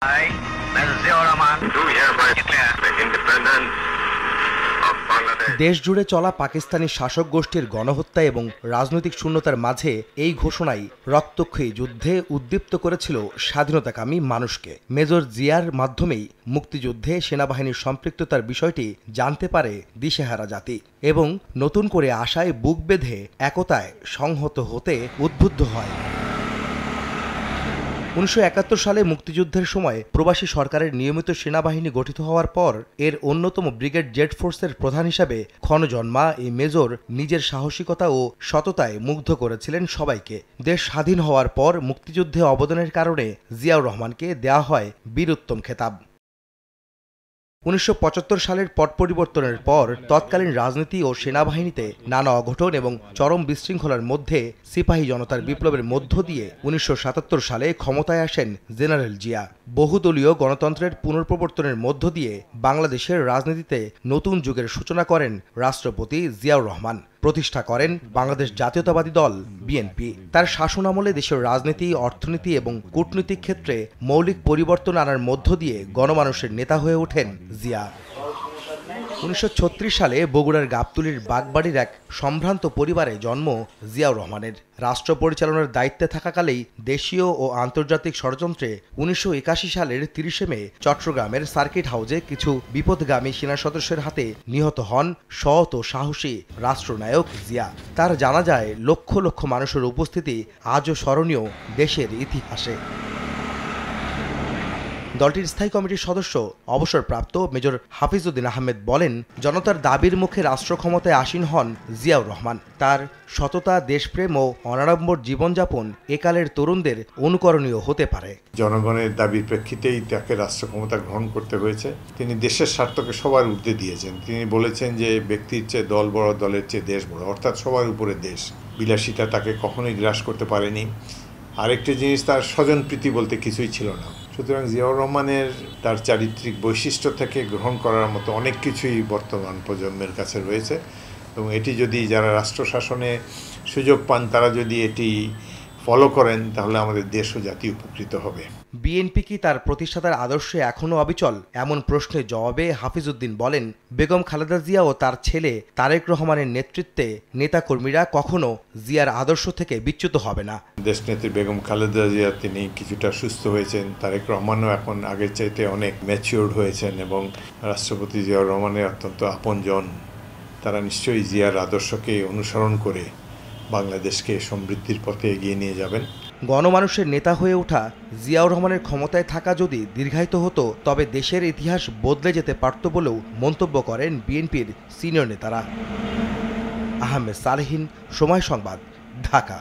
I, Mr. Ziaur Rahman, do hereby declare the independence of Bangladesh. দেশ জুড়ে চলা পাকিস্তানি শাসক গোষ্ঠীর গণহত্যা এবং রাজনৈতিক শূন্যতার মাঝে এই ঘোষণাই রক্তক্ষয়ী যুদ্ধে উদ্দীপ্ত করেছিল স্বাধীনতাকামী মানুষকে। মেজর জিয়ার মাধ্যমেই মুক্তিযুদ্ধে সেনাবাহিনীর সম্পৃক্ততার বিষয়টি জানতে পারে দিশেহারা জাতি এবং নতুন করে আশায় বুক বেঁধে একতায় সংহত হতে উদ্বুদ্ধ হয়। 1971 সালে মুক্তিযুদ্ধের সময় প্রবাসী সরকারের নিয়মিত সেনাবাহিনী গঠিত হওয়ার পর এর অন্যতম ব্রিগেড জেড ফোর্সের প্রধান হিসাবে ক্ষণজন্মা এই মেজর নিজের সাহসিকতা ও সততায় মুগ্ধ করেছিলেন সবাইকে। দেশ স্বাধীন হওয়ার পর মুক্তিযুদ্ধে অবদানের কারণে জিয়াউর রহমানকে দেয়া হয় বীরোত্তম খেতাব। 1975 সালের পট পরিবর্তনের পর তৎকালীন রাজনীতি ও সেনাবাহিনীতে নানা অঘটন এবং চরম বিশৃঙ্খলার মধ্যে সিপাহী জনতার বিপ্লবের মধ্য দিয়ে 1977 সালে ক্ষমতায় আসেন জেনারেল জিয়া। বহুদলীয় গণতন্ত্রের পুনঃপ্রবর্তনের মধ্য দিয়ে বাংলাদেশের রাজনীতিতে নতুন যুগের সূচনা করেন রাষ্ট্রপতি জিয়াউর রহমান। প্রতিষ্ঠা করেন বাংলাদেশ জাতীয়তাবাদী দল বিএনপি। তার শাসনামলে দেশের রাজনীতি, অর্থনীতি এবং কূটনৈতিক ক্ষেত্রে মৌলিক পরিবর্তন আনার মধ্য দিয়ে গণমানুষের নেতা হয়ে ওঠেন জিয়া। 1936 সালে বগুড়ার গাবতলীর বাগবাড়ির এক সম্ভ্রান্ত পরিবারে জন্ম জিয়াউর রহমানের। রাষ্ট্র পরিচালনার দায়িত্বে থাকাকালেই দেশীয় ও আন্তর্জাতিক ষড়যন্ত্রে 1981 সালের 30 মে চট্টগ্রামের সার্কিট হাউজে কিছু বিপদগামী সেনা সদস্যের হাতে নিহত হন সৎ ও সাহসী রাষ্ট্রনায়ক জিয়া। তার জানাজায় লক্ষ লক্ষ মানুষের উপস্থিতি আজও স্মরণীয় দেশের ইতিহাসে। দলটির স্থায়ী কমিটির সদস্য অবসরপ্রাপ্ত মেজর হাফিজউদ্দিন আহমেদ বলেন, জনতার দাবির মুখে রাষ্ট্র ক্ষমতায় আসীন হন জিয়াউর রহমান। তার সততা, দেশপ্রেম ও অনাড়ম্বর জীবনযাপন একালের তরুণদের অনুকরণীয় হতে পারে। জনগণের দাবির প্রেক্ষিতেই তাকে রাষ্ট্র ক্ষমতা গ্রহণ করতে হয়েছে। তিনি দেশের স্বার্থকে সবার ঊর্ধ্বে দিয়েছেন। তিনি বলেছেন যে ব্যক্তির চেয়ে দল বড়, দলের চেয়ে দেশ বড়, অর্থাৎ সবার উপরে দেশ। বিলাসিতা তাকে কখনোই গ্রাস করতে পারেনি। আরেকটি জিনিস, তার স্বজনপ্রীতি বলতে কিছুই ছিল না। সুতরাং জিয়াউর রহমানের তার চারিত্রিক বৈশিষ্ট্য থেকে গ্রহণ করার মতো অনেক কিছুই বর্তমান প্রজন্মের কাছে রয়েছে এবং এটি যদি যারা রাষ্ট্র শাসনে সুযোগ পান তারা যদি এটি ফলো করেন তাহলে আমাদের দেশ ও জাতি উপকৃত হবে। বিএনপি কি তার প্রতিষ্ঠাতার আদর্শে এখনও অবিচল? এমন প্রশ্নের জবাবে হাফিজউদ্দিন বলেন, বেগম খালেদা জিয়া ও তার ছেলে তারেক রহমানের নেতৃত্বে নেতাকর্মীরা কখনো জিয়ার আদর্শ থেকে বিচ্যুত হবে না। দেশনেত্রী বেগম খালেদা জিয়া তিনি কিছুটা সুস্থ হয়েছেন, তারেক রহমানও এখন আগের চাইতে অনেক ম্যাচিওর্ড হয়েছেন এবং রাষ্ট্রপতি জিয়াউর রহমানের অত্যন্ত আপনজন। তারা নিশ্চয়ই জিয়ার আদর্শকে অনুসরণ করে বাংলাদেশকে সমৃদ্ধির পথে এগিয়ে নিয়ে যাবেন। গণমানুষের নেতা হয়ে ওঠা জিয়াউর রহমানের ক্ষমতায় থাকা যদি দীর্ঘায়িত হতো তবে দেশের ইতিহাস বদলে যেতে পারত বলেও মন্তব্য করেন বিএনপির সিনিয়র নেতারা। আহমেদ সালেহীন, সময় সংবাদ, ঢাকা।